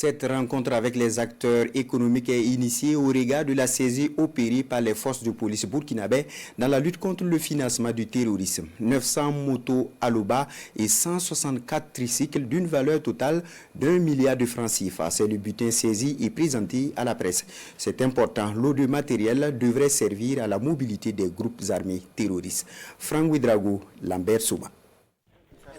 Cette rencontre avec les acteurs économiques est initiée au regard de la saisie opérée par les forces de police burkinabè dans la lutte contre le financement du terrorisme. 900 motos Aloba et 164 tricycles d'une valeur totale d'1 milliard de francs CFA. C'est le butin saisi et présenté à la presse. C'est important, l'eau de matériel devrait servir à la mobilité des groupes armés terroristes. Franck Ouedraogo, Lambert Souma.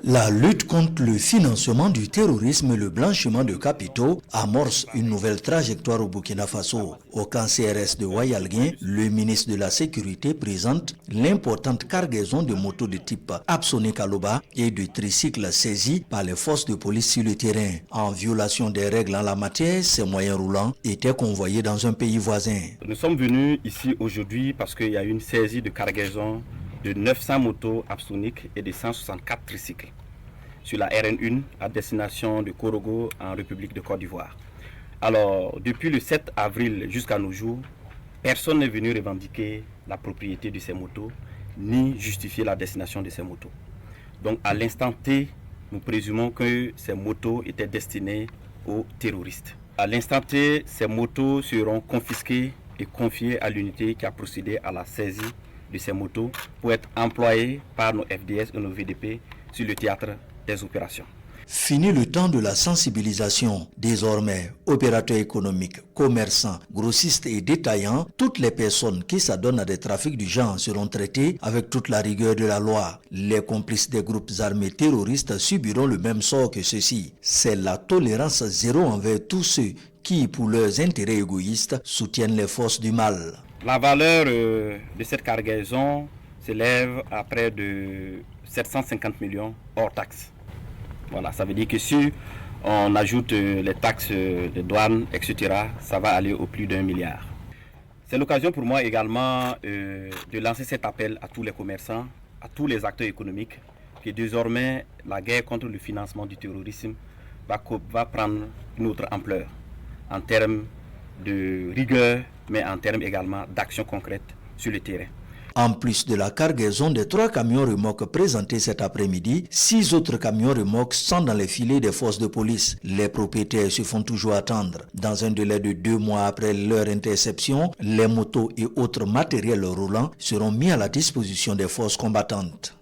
La lutte contre le financement du terrorisme et le blanchiment de capitaux amorce une nouvelle trajectoire au Burkina Faso. Au camp CRS de Wayalguin, le ministre de la Sécurité présente l'importante cargaison de motos de type Apsonic Aloba et de tricycles saisis par les forces de police sur le terrain. En violation des règles en la matière, ces moyens roulants étaient convoyés dans un pays voisin. Nous sommes venus ici aujourd'hui parce qu'il y a eu une saisie de cargaison de 900 motos Apsonic et de 164 tricycles sur la RN1 à destination de Korogo en République de Côte d'Ivoire. Alors, depuis le 7 avril jusqu'à nos jours, personne n'est venu revendiquer la propriété de ces motos, ni justifier la destination de ces motos. Donc, à l'instant T, nous présumons que ces motos étaient destinées aux terroristes. À l'instant T, ces motos seront confisquées et confiées à l'unité qui a procédé à la saisie de ces motos pour être employés par nos FDS et nos VDP sur le théâtre des opérations. Fini le temps de la sensibilisation. Désormais, opérateurs économiques, commerçants, grossistes et détaillants, toutes les personnes qui s'adonnent à des trafics du genre seront traitées avec toute la rigueur de la loi. Les complices des groupes armés terroristes subiront le même sort que ceux-ci. C'est la tolérance zéro envers tous ceux qui, pour leurs intérêts égoïstes, soutiennent les forces du mal. La valeur de cette cargaison s'élève à près de 750 millions hors taxes. Voilà, ça veut dire que si on ajoute les taxes de douane, etc., ça va aller au plus d'1 milliard. C'est l'occasion pour moi également de lancer cet appel à tous les commerçants, à tous les acteurs économiques, que désormais la guerre contre le financement du terrorisme va prendre une autre ampleur en termes de rigueur, mais en termes également d'action concrète sur le terrain. En plus de la cargaison des 3 camions remorques présentés cet après-midi, 6 autres camions remorques sont dans les filets des forces de police. Les propriétaires se font toujours attendre. Dans un délai de 2 mois après leur interception, les motos et autres matériels roulants seront mis à la disposition des forces combattantes.